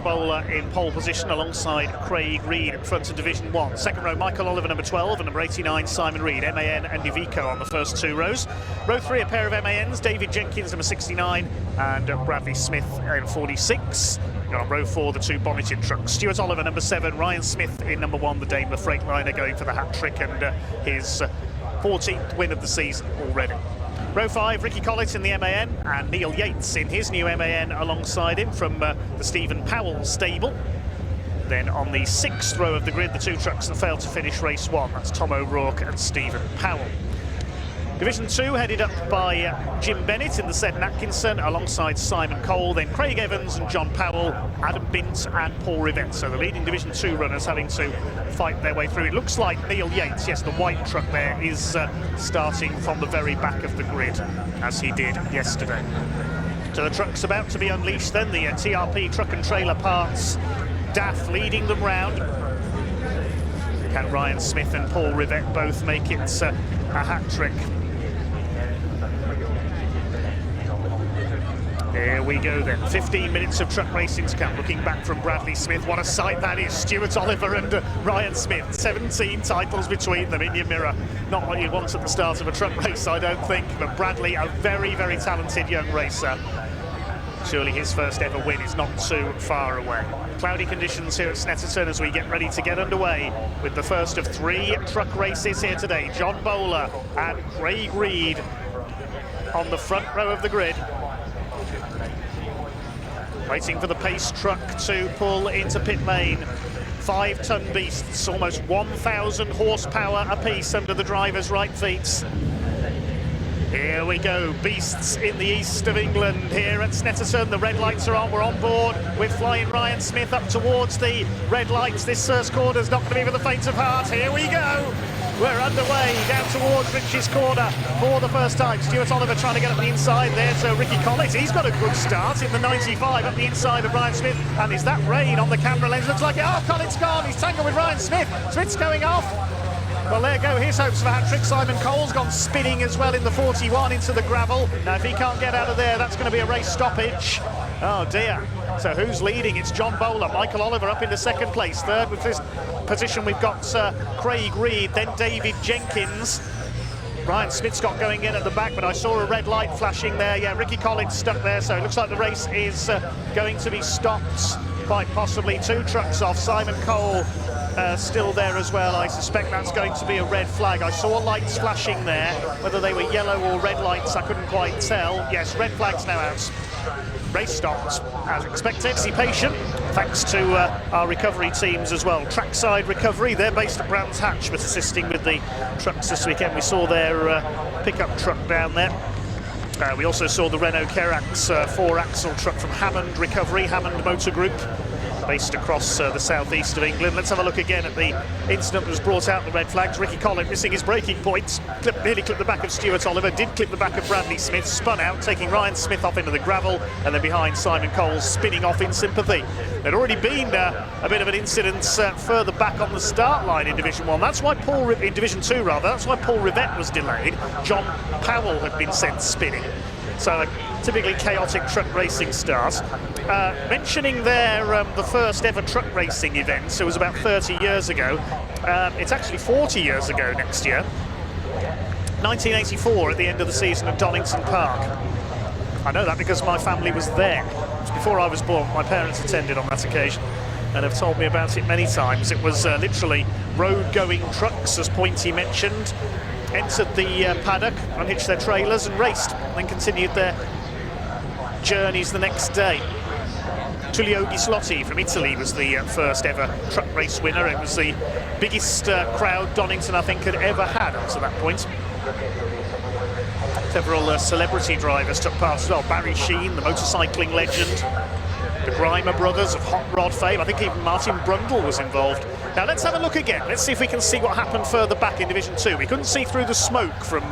Bowler in pole position alongside Craig Reed in front of Division 1. Second row, Michael Oliver, number 12, and number 89, Simon Reed. MAN and Iveco on the first two rows. Row 3, a pair of MANs, David Jenkins, number 69, and Bradley Smith in 46. And on row 4, the two bonneted trucks. Stuart Oliver, number 7, Ryan Smith in number 1, the Daimler Freightliner, going for the hat-trick and his 14th win of the season already. Row 5, Ricky Collett in the MAN and Neil Yates in his new MAN alongside him from the Stephen Powell stable. Then on the 6th row of the grid, the two trucks that failed to finish race 1. That's Tom O'Rourke and Stephen Powell. Division 2 headed up by Jim Bennett in the Seddon Atkinson alongside Simon Cole, then Craig Evans and John Powell, Adam Bint and Paul Rivett. So the leading Division 2 runners having to fight their way through. It looks like Neil Yates, yes, the white truck there, is starting from the very back of the grid, as he did yesterday. So the truck's about to be unleashed then, the TRP Truck and Trailer Parts DAF leading them round. Can Ryan Smith and Paul Rivett both make it a hat-trick? Here we go then, 15 minutes of truck racing to come. Looking back from Bradley Smith, what a sight that is. Stuart Oliver and Ryan Smith, 17 titles between them in your mirror. Not what you'd want at the start of a truck race, I don't think, but Bradley, a very, very talented young racer. Surely his first ever win is not too far away. Cloudy conditions here at Snetterton as we get ready to get underway with the first of 3 truck races here today. John Bowler and Craig Reed on the front row of the grid. Waiting for the pace truck to pull into pit lane. 5-ton beasts, almost 1,000 horsepower apiece under the driver's right feet. Here we go, beasts in the east of England here at Snetterton. The red lights are on, we're on board with flying Ryan Smith up towards the red lights. This first corner's not going to be for the faint of heart. Here we go. We're underway down towards Rich's corner for the first time. Stuart Oliver trying to get up the inside there to Ricky Collett. He's got a good start in the 95 up the inside of Ryan Smith. And is that rain on the camera lens? Looks like it. Oh, Collett's gone. He's tangled with Ryan Smith. Smith's going off. Well, there go his hopes for a hat-trick. Simon Cole's gone spinning as well in the 41 into the gravel. Now, if he can't get out of there, that's going to be a race stoppage. Oh, dear. So who's leading? It's John Bowler. Michael Oliver up into second place. Third with this position, we've got Craig Reed, then David Jenkins. Ryan Smith's got going in at the back, but I saw a red light flashing there. Yeah, Ricky Collins stuck there, so it looks like the race is going to be stopped. Quite possibly 2 trucks off. Simon Cole still there as well. I suspect that's going to be a red flag. I saw lights flashing there. Whether they were yellow or red lights, I couldn't quite tell. Yes, red flag's now out. Race stopped as expected. Be patient, thanks to our recovery teams as well. Trackside Recovery, they're based at Brands Hatch, but assisting with the trucks this weekend. We saw their pickup truck down there. We also saw the Renault Kerax 4-axle truck from Hammond Recovery, Hammond Motor Group, based across the southeast of England. Let's have a look again at the incident that was brought out, the red flags. Ricky Collett missing his braking points, nearly clipped the back of Stuart Oliver, did clip the back of Bradley Smith, spun out, taking Ryan Smith off into the gravel, and then behind Simon Cole, spinning off in sympathy. There'd already been a bit of an incident further back on the start line in Division 1. That's why in Division 2 rather, that's why Paul Rivett was delayed. John Powell had been sent spinning. So a typically chaotic truck racing start. Mentioning there the first ever truck racing event, so it was about 30 years ago. It's actually 40 years ago next year. 1984 at the end of the season at Donington Park. I know that because my family was there. It was before I was born. My parents attended on that occasion and have told me about it many times. It was literally road-going trucks, as Pointy mentioned, entered the paddock, unhitched their trailers and raced, and then continued their journeys the next day. Tullio Ghislotti from Italy was the first ever truck race winner. It was the biggest crowd Donington, I think, had ever had up to that point. Several celebrity drivers took part as well. Barry Sheen, the motorcycling legend, the Grimer brothers of hot rod fame. I think even Martin Brundle was involved. Now let's have a look again. Let's see if we can see what happened further back in Division 2. We couldn't see through the smoke from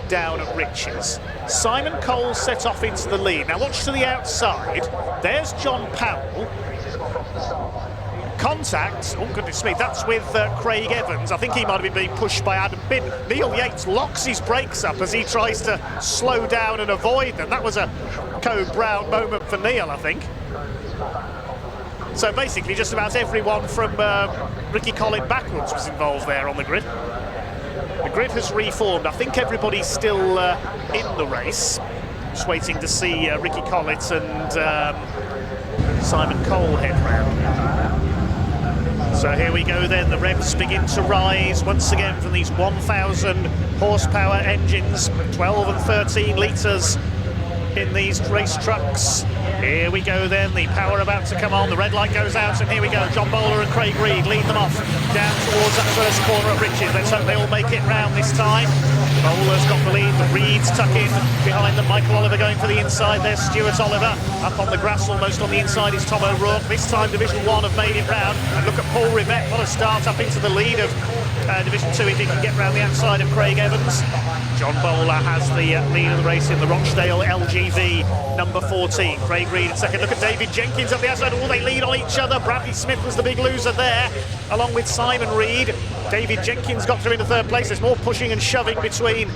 down at Rich's. Simon Cole set off into the lead. Now watch to the outside. There's John Powell. Contact, oh goodness me, that's with Craig Evans. I think he might have been being pushed by Adam Bint. Neil Yates locks his brakes up as he tries to slow down and avoid them. That was a Code Brown moment for Neil, I think. So basically just about everyone from Ricky Collin backwards was involved there on the grid. The grid has reformed. I think everybody's still in the race. Just waiting to see Ricky Collett and Simon Cole head round. So here we go then, the revs begin to rise once again from these 1,000 horsepower engines, 12 and 13 litres in these race trucks. Here we go then, the power about to come on, the red light goes out, and here we go, John Bowler and Craig Reed lead them off down towards that first corner at Riches. Let's hope they all make it round this time. Bowler's got the lead, the Reeds tuck in behind them, Michael Oliver going for the inside there, Stuart Oliver up on the grass almost on the inside is Tom O'Rourke. This time Division 1 have made it round, and look at Paul Rivett, what a start up into the lead of Division 2 if he can get round the outside of Craig Evans. John Bowler has the lead of the race in the Rochdale LGV number 14. Craig Reed in second. Look at David Jenkins up the outside. Oh, they lead on each other. Bradley Smith was the big loser there, along with Simon Reed. David Jenkins got through into third place. There's more pushing and shoving between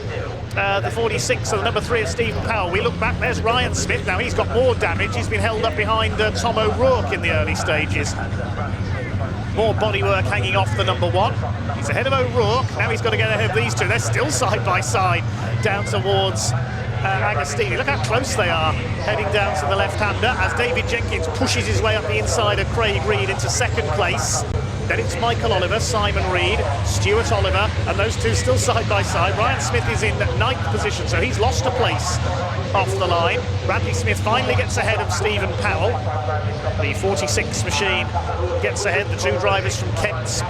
the 46 and the number 3 of Stephen Powell. We look back, there's Ryan Smith. Now he's got more damage. He's been held up behind Tom O'Rourke in the early stages. More bodywork hanging off the number 1. He's ahead of O'Rourke. Now he's got to get ahead of these two. They're still side by side down towards Agostini. Look how close they are heading down to the left-hander as David Jenkins pushes his way up the inside of Craig Reed into second place. Then it's Michael Oliver, Simon Reed, Stuart Oliver, and those two still side by side. Ryan Smith is in 9th position, so he's lost a place off the line. Bradley Smith finally gets ahead of Stephen Powell. The 46 machine gets ahead, the two drivers from Kent.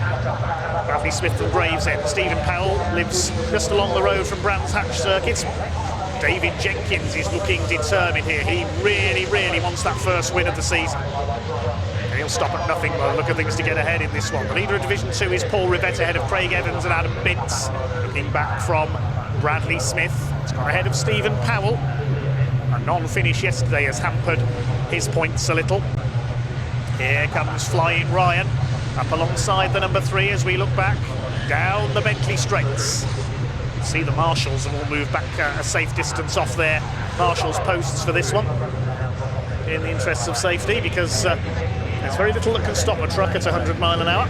Bradley Smith from Gravesend. Stephen Powell lives just along the road from Brands Hatch Circuit. David Jenkins is looking determined here. He really, really wants that first win of the season. He'll stop at nothing by the look of things to get ahead in this one. The leader of Division 2 is Paul Rivett ahead of Craig Evans and Adam Mintz. Looking back from Bradley Smith. He's got ahead of Stephen Powell. A non-finish yesterday has hampered his points a little. Here comes Flying Ryan up alongside the number 3 as we look back down the Bentley Straights. See the marshals have all moved back a safe distance off their marshals posts for this one in the interests of safety, because there's very little that can stop a truck at 100 mile an hour.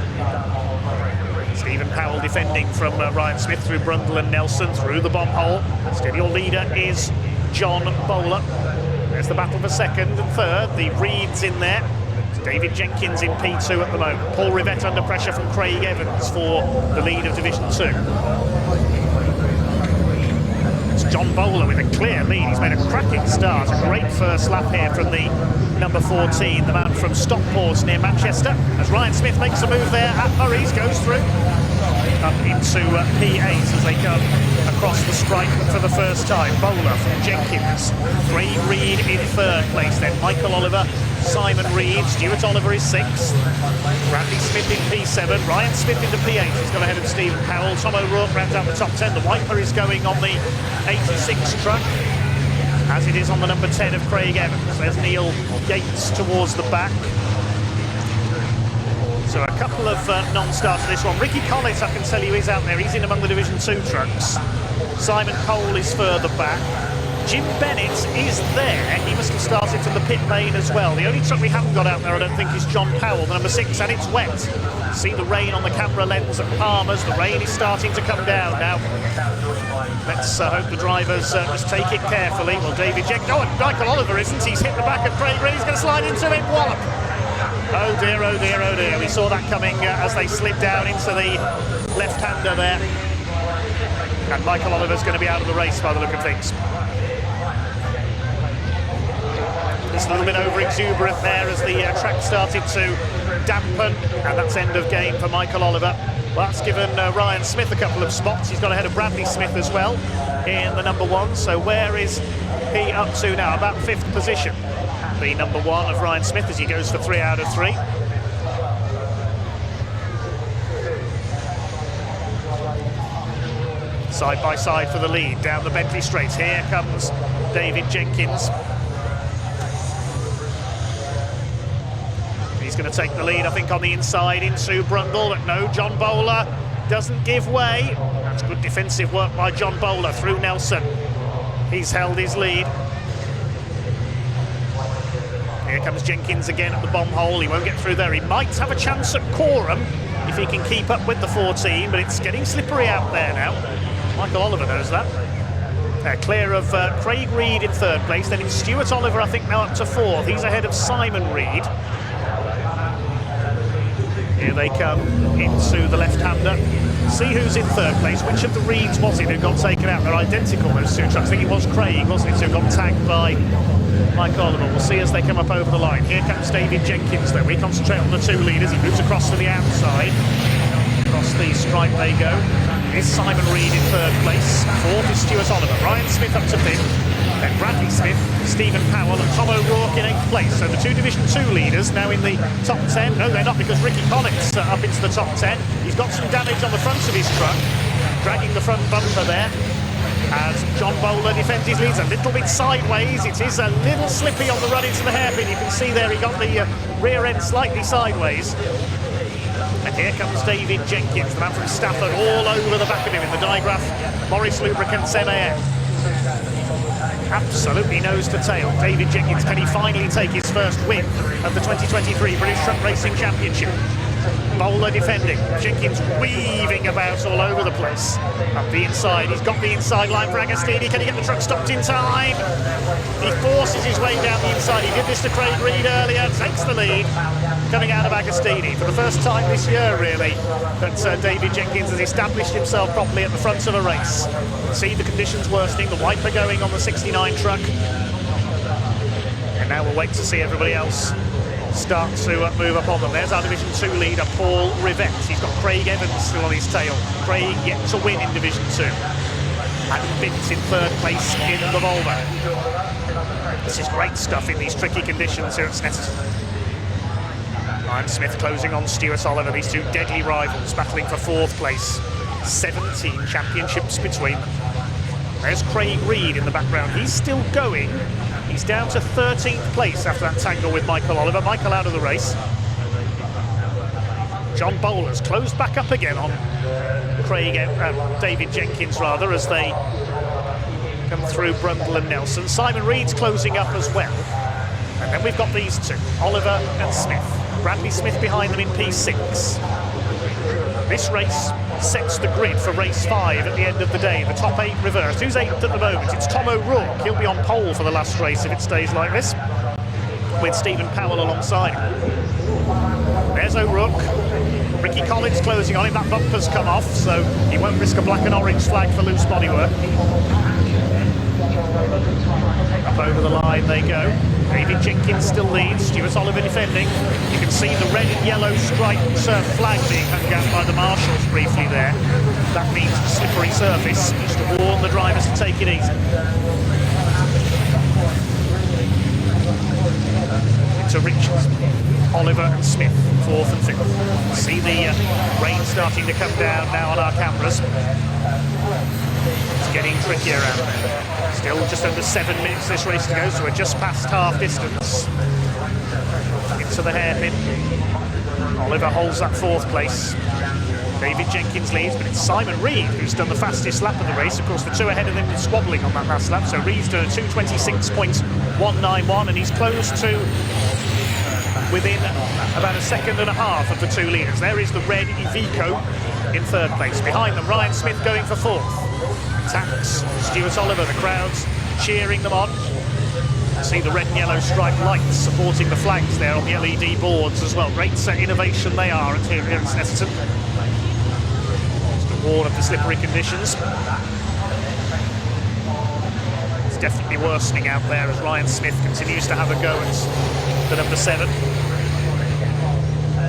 Stephen Powell defending from Ryan Smith through Brundle and Nelson through the bomb hole. Still your leader is John Bowler. There's the battle for second and third. The Reeds in there. David Jenkins in P2 at the moment. Paul Rivett under pressure from Craig Evans for the lead of Division 2. It's John Bowler with a clear lead. He's made a cracking start. A great first lap here from the number 14, the man from Stockport near Manchester. As Ryan Smith makes a move there at Murray's, goes through up into P8 as they come across the stripe for the first time. Bowler from Jenkins. Craig Reed in third place then. Michael Oliver, Simon Reed, Stuart Oliver is 6th. Bradley Smith in P7, Ryan Smith into P8. He's got ahead of Stephen Powell. Tom O'Rourke rounds out the top 10. The wiper is going on the 86 truck, as it is on the number 10 of Craig Evans. There's Neil Yates towards the back. So a couple of non-starts for this one. Ricky Collett, I can tell you, is out there. He's in among the Division 2 trucks. Simon Cole is further back. Jim Bennett is there. He must have started from the pit lane as well. The only truck we haven't got out there, I don't think, is John Powell, the number 6, and it's wet. See the rain on the camera lens at Palmer's. The rain is starting to come down now. Let's hope the drivers just take it carefully. Well, David Jenkins, oh, and Michael Oliver isn't. He's hit the back of Craig Reed. He's going to slide into it. Wallop. Oh dear, oh dear, oh dear. We saw that coming as they slid down into the left-hander there. And Michael Oliver's going to be out of the race by the look of things. Just a little bit over-exuberant there as the track started to dampen, and that's end of game for Michael Oliver. Well, that's given Ryan Smith a couple of spots. He's got ahead of Bradley Smith as well in the number 1. So where is he up to now? About 5th position. The number 1 of Ryan Smith as he goes for 3 out of 3. Side by side for the lead down the Bentley Straights. Here comes David Jenkins. He's going to take the lead, I think, on the inside into Brundle, but no, John Bowler doesn't give way. That's good defensive work by John Bowler through Nelson. He's held his lead. Here comes Jenkins again at the bomb hole. He won't get through there. He might have a chance at Coram if he can keep up with the 14, but it's getting slippery out there now. Michael Oliver knows that. Clear of Craig Reed in third place. Then it's Stuart Oliver, I think, now up to fourth. He's ahead of Simon Reed. Here they come into the left-hander. See who's in third place. Which of the Reeds was it who got taken out? They're identical, those two trucks. I think it was Craig, wasn't it, who got tagged by Mike Oliver. We'll see as they come up over the line. Here comes David Jenkins, though. We concentrate on the two leaders. He moves across to the outside. Across the stripe they go. Here's Simon Reed in third place. Fourth is Stuart Oliver. Ryan Smith up to fifth. Then Bradley Smith, Stephen Powell and Tom O'Rourke in 8th place. So the two Division 2 leaders now in the top 10. No, they're not, because Ricky Collins up into the top 10. He's got some damage on the front of his truck, dragging the front bumper there. As John Bowler defends his leads a little bit sideways. It is a little slippy on the run into the hairpin. You can see there he got the rear end slightly sideways. And here comes David Jenkins, the man from Stafford, all over the back of him in the digraph. Morris Lubricants MAN. Absolutely nose to tail. David Jenkins, can he finally take his first win of the 2023 British Truck Racing Championship? Bowler defending. Jenkins weaving about all over the place. Up the inside, he's got the inside line for Agostini. Can he get the truck stopped in time? He forces his way down the inside. He did this to Craig Reed earlier, takes the lead. Coming out of Agostini for the first time this year, really, that David Jenkins has established himself properly at the front of a race. See the conditions worsening, the wiper going on the 69 truck. And now we'll wait to see everybody else start to move up on them. There's our Division 2 leader, Paul Rivett. He's got Craig Evans still on his tail. Craig yet to win in Division 2. Adam Vince in third place in the Volvo. This is great stuff in these tricky conditions here at Snetterton. Ryan Smith closing on Stuart Oliver. These two deadly rivals battling for fourth place. 17 championships between them. There's Craig Reed in the background. He's still going. He's down to 13th place after that tangle with Michael Oliver. Michael out of the race. John Bowler's closed back up again on David Jenkins, rather, as they come through Brundle and Nelson. Simon Reed's closing up as well. And then we've got these two, Oliver and Smith. Bradley Smith behind them in P6. This race sets the grid for race 5 at the end of the day. The top 8 reversed. Who's 8th at the moment? It's Tom O'Rourke. He'll be on pole for the last race if it stays like this, with Stephen Powell alongside him. There's O'Rourke. Ricky Collins closing on him. That bumper's come off, so he won't risk a black and orange flag for loose bodywork. Up over the line they go. David Jenkins still leads. Stuart Oliver defending. You can see the red and yellow striped flag being hung out by the marshals briefly there. That means the slippery surface, just to warn the drivers to take it easy. Into Richards, Oliver and Smith, 4th and 5th. See the rain starting to come down now on our cameras. It's getting trickier out there. Still just under 7 minutes this race to go, so we're just past half distance. Into the hairpin. Oliver holds that 4th place. David Jenkins leads, but it's Simon Reed who's done the fastest lap of the race. Of course, the two ahead of him are squabbling on that last lap, so Reed's done a 2:26.191, and he's close to within about a second and a half of the two leaders. There is the red Iveco in 3rd place. Behind them, Ryan Smith going for 4th. Attacks Stuart Oliver, the crowd's cheering them on. See the red and yellow striped lights supporting the flags there on the LED boards as well. Great innovation they are here at Snetterton. Just to warn of the slippery conditions. It's definitely worsening out there as Ryan Smith continues to have a go at the number 7.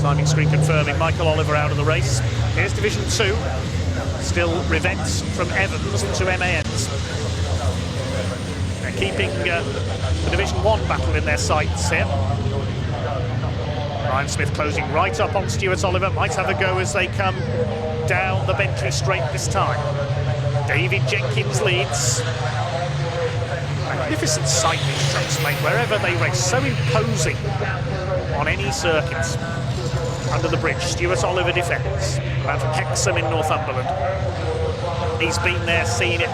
Timing screen confirming Michael Oliver out of the race. Here's Division 2. Still Rivets from Evans to MANs. They're keeping the Division 1 battle in their sights here. Ryan Smith closing right up on Stuart Oliver. Might have a go as they come down the Bentley straight this time. David Jenkins leads. Magnificent sight these trucks make wherever they race. So imposing on any circuit. Under the bridge, Stuart Oliver defends. The man from Hexham in Northumberland. He's been there, seen it,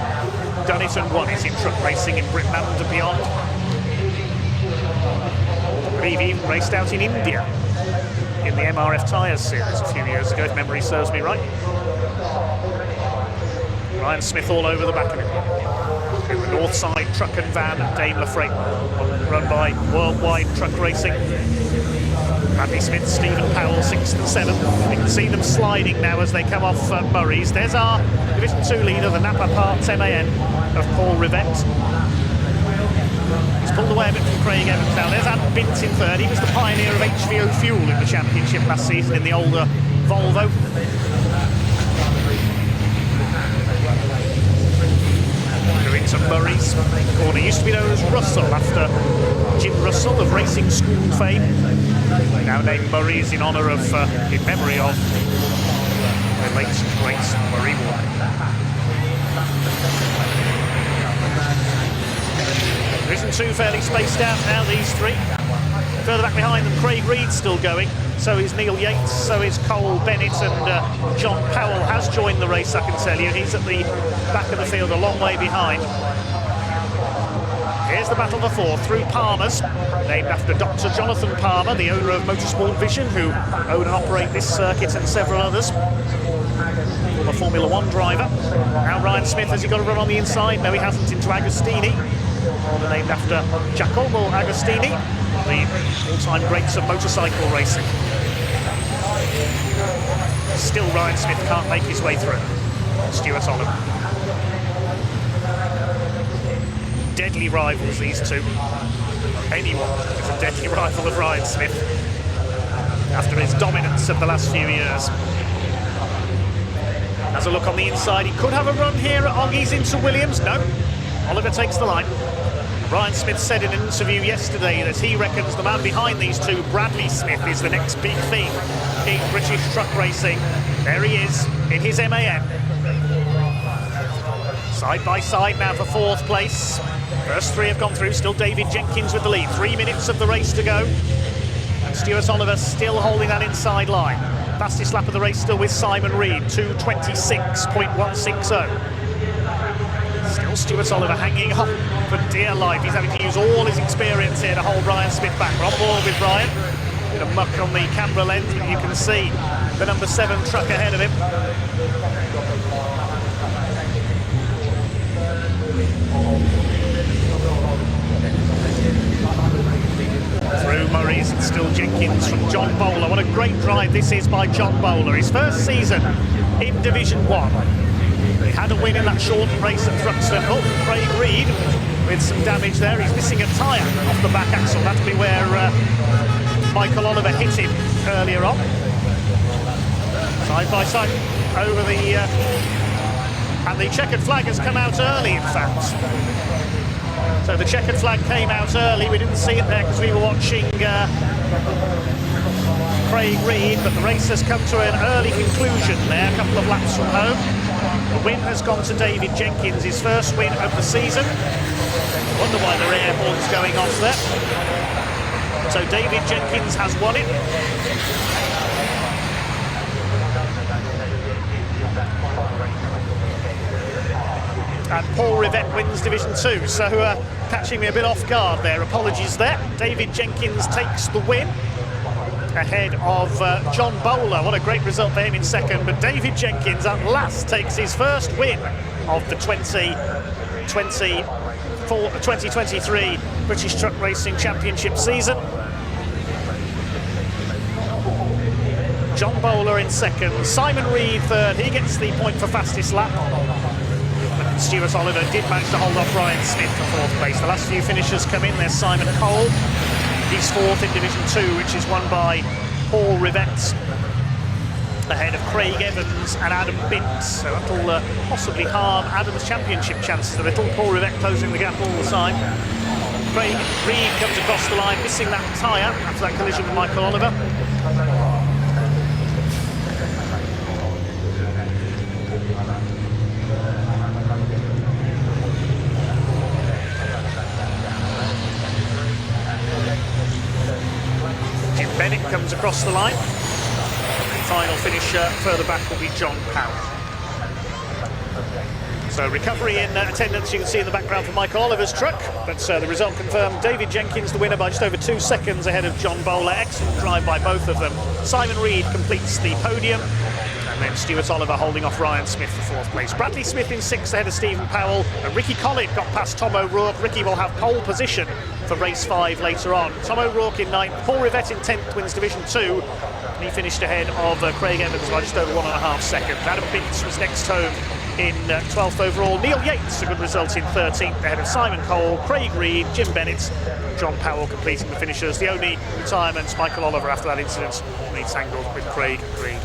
done it and won it in truck racing in Britain and beyond. believe he even raced out in India in the MRF Tyres series a few years ago, if memory serves me right. Ryan Smith all over the back of him. In the Northside Truck and Van Daimler Freight, run by Worldwide Truck Racing. Bradley Smith, Stephen Powell, 6th and 7th. You can see them sliding now as they come off Murray's. There's our Division 2 leader, the Napa Parts MAN of Paul Rivette. He's pulled away a bit from Craig Evans now. There's Adam Bint in 3rd. He was the pioneer of HVO fuel in the championship last season in the older Volvo. We're into Murray's corner. Used to be known as Russell after Jim Russell of Racing School fame. Now named Murray's in honour of, in memory of the late great Murray Walker. Division 2 fairly spaced out now, these three. Further back behind them, Craig Reed's still going. So is Neil Yates, so is Cole Bennett, and John Powell has joined the race, I can tell you. He's at the back of the field, a long way behind. Here's the battle for 4th through Palmer's, named after Dr. Jonathan Palmer, the owner of Motorsport Vision, who own and operate this circuit and several others. A Formula 1 driver. Now Ryan Smith, has he got a run on the inside? No, he hasn't, into Agostini. Named after Giacomo Agostini, the all-time greats of motorcycle racing. Still Ryan Smith can't make his way through. Stuart Oliver. Deadly rivals, these two. Anyone is a deadly rival of Ryan Smith after his dominance of the last few years. Has a look on the inside. He could have a run here at Oggies into Williams. No. Oliver takes the line. Ryan Smith said in an interview yesterday that he reckons the man behind these two, Bradley Smith, is the next big thing in British truck racing. There he is in his MAN. Side by side now for 4th place. First 3 have gone through, still David Jenkins with the lead. 3 minutes of the race to go. And Stuart Oliver still holding that inside line. Fastest lap of the race still with Simon Reed, 2:26.160. Still Stuart Oliver hanging on for dear life. He's having to use all his experience here to hold Ryan Smith back. We're on board with Ryan. Bit of muck on the camera lens, but you can see the number 7 truck ahead of him. Through Murray's and still Jenkins from John Bowler. What a great drive this is by John Bowler. His first season in Division 1. He had a win in that short race at Thruxton. Oh, Craig Reed with some damage there. He's missing a tyre off the back axle. That'll be where Michael Oliver hit him earlier on. Side by side over the... and the checkered flag has come out early, in fact. So the checkered flag came out early. We didn't see it there because we were watching Craig Reed, but the race has come to an early conclusion there, a couple of laps from home. The win has gone to David Jenkins, his first win of the season. I wonder why the air horn's going off there. So David Jenkins has won it. And Paul Rivette wins Division 2, so catching me a bit off guard there, apologies there. David Jenkins takes the win ahead of John Bowler. What a great result for him in 2nd, but David Jenkins at last takes his first win of the 2023 British Truck Racing Championship season. John Bowler in 2nd, Simon Reed 3rd, he gets the point for fastest lap. Stuart Oliver did manage to hold off Ryan Smith for 4th place. The last few finishers come in. There's Simon Cole. He's 4th in Division 2, which is won by Paul Rivette, ahead of Craig Evans and Adam Bint. So that'll possibly harm Adam's championship chances a little. Paul Rivette closing the gap all the time. Craig Reed comes across the line, missing that tyre after that collision with Michael Oliver. Bennett comes across the line. Final finisher further back will be John Powell. So recovery in attendance you can see in the background for Michael Oliver's truck, but the result confirmed. David Jenkins the winner by just over 2 seconds ahead of John Bowler. Excellent drive by both of them. Simon Reed completes the podium, and then Stuart Oliver holding off Ryan Smith for 4th place. Bradley Smith in 6th ahead of Stephen Powell, and Ricky Collett got past Tom O'Rourke. Ricky will have pole position for race 5 later on. Tom O'Rourke in 9th, Paul Rivette in 10th, wins Division 2. And he finished ahead of Craig Evans by just over 1.5 seconds. Adam Bintz was next home in 12th overall. Neil Yates, a good result in 13th, ahead of Simon Cole, Craig Reed, Jim Bennett, John Powell completing the finishers. The only retirement, Michael Oliver, after that incident, when he tangled with Craig Reed.